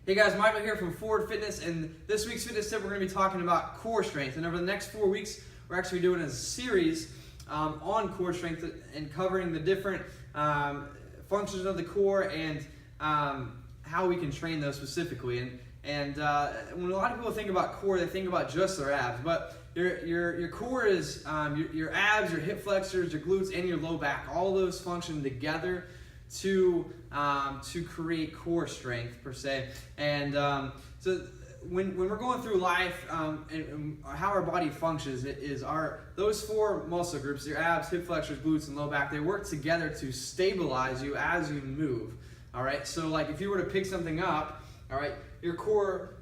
Hey guys, Michael here from Forward Fitness, and this week's fitness tip we're going to be talking about core strength. And over the next 4 weeks, we're actually doing a series on core strength and covering the different functions of the core and how we can train those specifically. And when a lot of people think about core, they think about just their abs, but your core is your abs, your hip flexors, your glutes, and your low back. All those function together to create core strength per se. And so when we're going through life and how our body functions, those four muscle groups, your abs, hip flexors, glutes, and low back, they work together to stabilize you as you move. All right, so like if you were to pick something up, all right, your core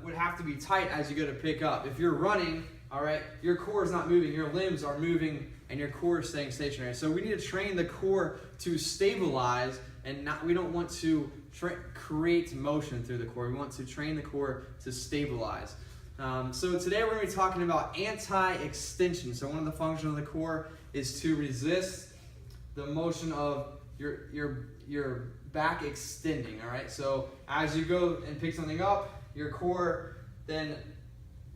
would have to be tight as you go to pick up. If you're running, all right, your core is not moving, your limbs are moving, and your core is staying stationary. So we need to train the core to stabilize, and we don't want to create motion through the core. We want to train the core to stabilize. So today we're going to be talking about anti-extension. So one of the functions of the core is to resist the motion of your back extending. All right. So as you go and pick something up, your core then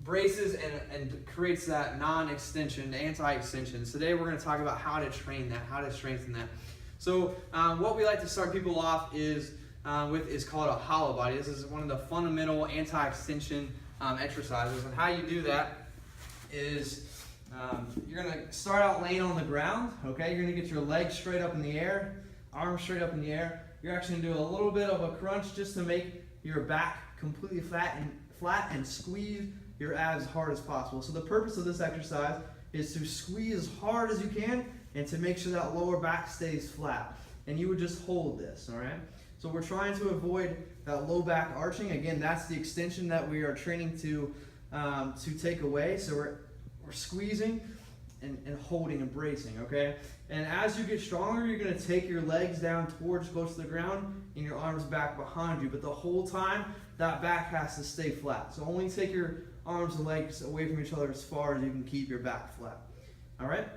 braces and creates that non-extension, anti-extension. Today we're going to talk about how to train that, how to strengthen that. So what we like to start people off is called a hollow body. This is one of the fundamental anti-extension exercises. And how you do that is you're going to start out laying on the ground. Okay, you're going to get your legs straight up in the air, arms straight up in the air. You're actually going to do a little bit of a crunch just to make your back completely flat and squeeze your abs as hard as possible. So the purpose of this exercise is to squeeze as hard as you can and to make sure that lower back stays flat. And you would just hold this, all right? So we're trying to avoid that low back arching. Again, that's the extension that we are training to take away. So we're squeezing and holding and bracing, okay? And as you get stronger, you're gonna take your legs down towards close to the ground and your arms back behind you. But the whole time, that back has to stay flat. So only take your arms and legs away from each other as far as you can keep your back flat. All right?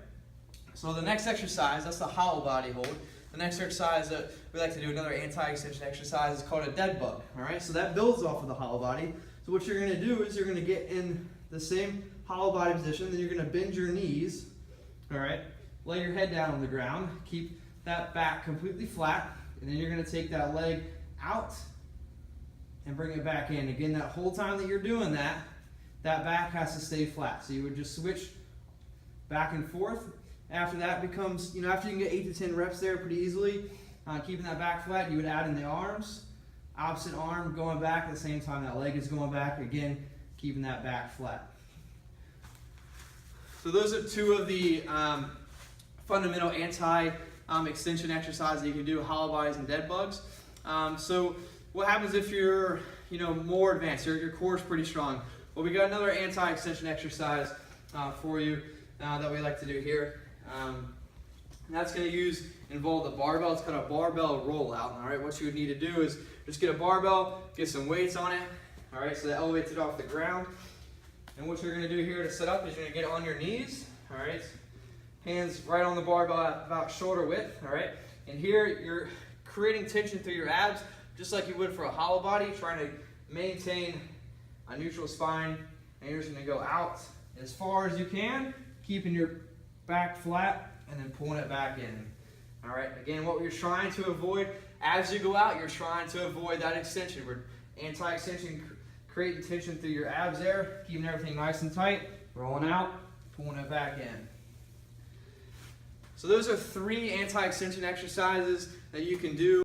So the next exercise, that's the hollow body hold. The next exercise that we like to do, another anti-extension exercise, is called a dead bug. All right? So that builds off of the hollow body. So what you're going to do is you're going to get in the same hollow body position, then you're going to bend your knees. All right? Lay your head down on the ground. Keep that back completely flat. And then you're going to take that leg out and bring it back in. Again, that whole time that you're doing that, that back has to stay flat. So you would just switch back and forth. After that becomes, after you can get 8 to 10 reps there pretty easily, keeping that back flat, you would add in the arms. Opposite arm going back at the same time that leg is going back. Again, keeping that back flat. So those are two of the fundamental anti-extension exercises that you can do, hollow bodies and dead bugs. So what happens if you're more advanced, your core is pretty strong? Well, we got another anti-extension exercise for you that we like to do here. And that's going to involve the barbell. It's called a barbell rollout. All right, what you would need to do is just get a barbell, get some weights on it. All right, so that elevates it off the ground. And what you're going to do here to set up is you're going to get on your knees. All right, hands right on the barbell at about shoulder width. All right, and here you're creating tension through your abs, just like you would for a hollow body, trying to maintain a neutral spine. And you're just going to go out as far as you can, keeping your back flat and then pulling it back in. All right, again, what you're trying to avoid as you go out, you're trying to avoid that extension. We're anti-extension, creating tension through your abs there, keeping everything nice and tight, rolling out, pulling it back in. So those are 3 anti-extension exercises that you can do.